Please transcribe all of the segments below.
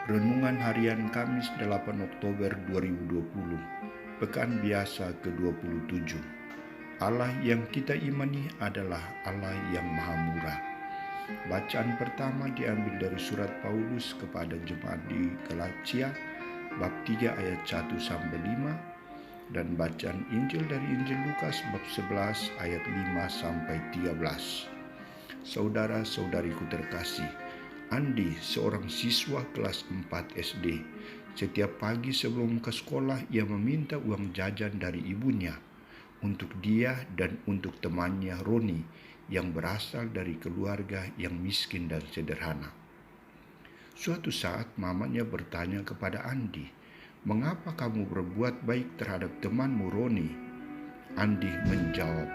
Renungan Harian Kamis 8 Oktober 2020, Pekan Biasa ke-27. Allah yang kita imani adalah Allah yang Maha Murah. Bacaan pertama diambil dari surat Paulus kepada jemaat di Galatia, bab 3 ayat 1-5, dan bacaan Injil dari Injil Lukas bab 11 ayat 5-13. Saudara-saudariku terkasih, Andi, seorang siswa kelas 4 SD, setiap pagi sebelum ke sekolah ia meminta uang jajan dari ibunya untuk dia dan untuk temannya Roni yang berasal dari keluarga yang miskin dan sederhana. Suatu saat mamanya bertanya kepada Andi, "Mengapa kamu berbuat baik terhadap temanmu Roni?" Andi menjawab,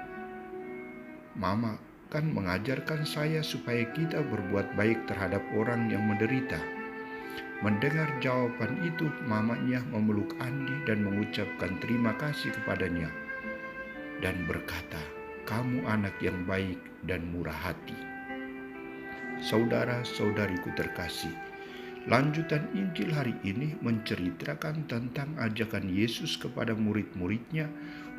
"Mama kan mengajarkan saya supaya kita berbuat baik terhadap orang yang menderita." Mendengar jawaban itu, mamanya memeluk Andi dan mengucapkan terima kasih kepadanya dan berkata, "Kamu anak yang baik dan murah hati." Saudara-saudariku terkasih, lanjutan Injil hari ini menceritakan tentang ajakan Yesus kepada murid-muridnya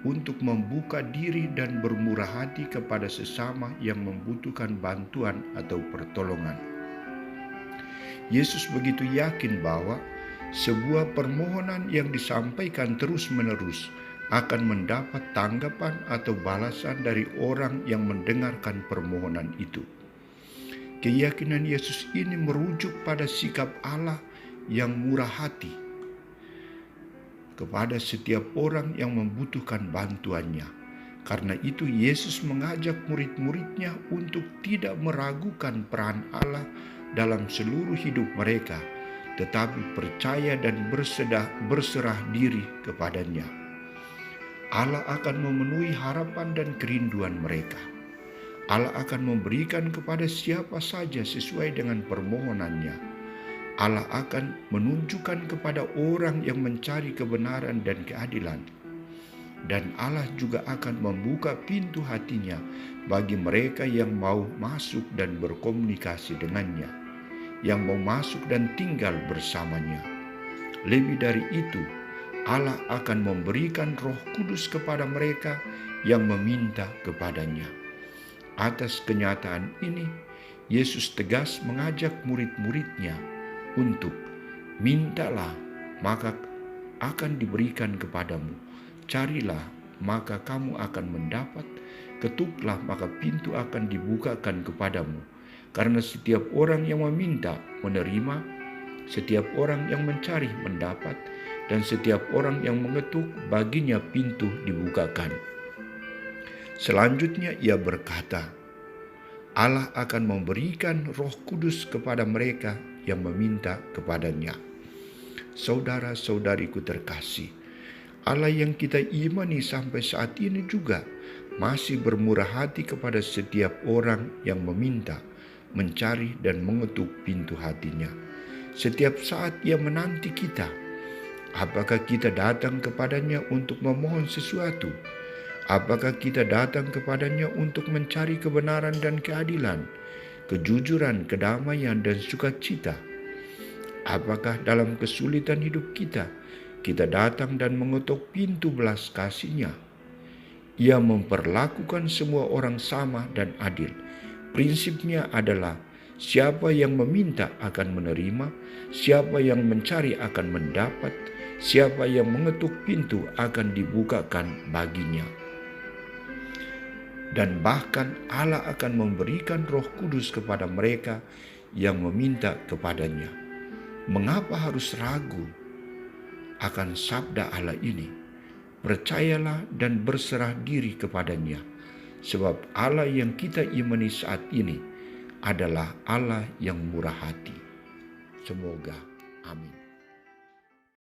untuk membuka diri dan bermurah hati kepada sesama yang membutuhkan bantuan atau pertolongan. Yesus begitu yakin bahwa sebuah permohonan yang disampaikan terus-menerus akan mendapat tanggapan atau balasan dari orang yang mendengarkan permohonan itu. Keyakinan Yesus ini merujuk pada sikap Allah yang murah hati kepada setiap orang yang membutuhkan bantuannya. Karena itu Yesus mengajak murid-muridnya untuk tidak meragukan peran Allah dalam seluruh hidup mereka, tetapi percaya dan berserah diri kepadanya. Allah akan memenuhi harapan dan kerinduan mereka. Allah akan memberikan kepada siapa saja sesuai dengan permohonannya. Allah akan menunjukkan kepada orang yang mencari kebenaran dan keadilan. Dan Allah juga akan membuka pintu hatinya bagi mereka yang mau masuk dan berkomunikasi dengannya, yang mau masuk dan tinggal bersamanya. Lebih dari itu, Allah akan memberikan Roh Kudus kepada mereka yang meminta kepadanya. Atas kenyataan ini, Yesus tegas mengajak murid-muridnya untuk mintalah maka akan diberikan kepadamu, carilah maka kamu akan mendapat, ketuklah maka pintu akan dibukakan kepadamu. Karena setiap orang yang meminta menerima, setiap orang yang mencari mendapat, dan setiap orang yang mengetuk baginya pintu dibukakan. Selanjutnya ia berkata, Allah akan memberikan Roh Kudus kepada mereka yang meminta kepadanya. Saudara-saudariku terkasih, Allah yang kita imani sampai saat ini juga masih bermurah hati kepada setiap orang yang meminta, mencari dan mengetuk pintu hatinya. Setiap saat ia menanti kita. Apakah kita datang kepadanya untuk memohon sesuatu? Apakah kita datang kepadanya untuk mencari kebenaran dan keadilan, kejujuran, kedamaian, dan sukacita? Apakah dalam kesulitan hidup kita datang dan mengetuk pintu belas kasih-Nya? Ia memperlakukan semua orang sama dan adil. Prinsipnya adalah siapa yang meminta akan menerima, siapa yang mencari akan mendapat, siapa yang mengetuk pintu akan dibukakan baginya. Dan bahkan Allah akan memberikan Roh Kudus kepada mereka yang meminta kepadanya. Mengapa harus ragu akan sabda Allah ini? Percayalah dan berserah diri kepadanya, sebab Allah yang kita imani saat ini adalah Allah yang murah hati. Semoga. Amin.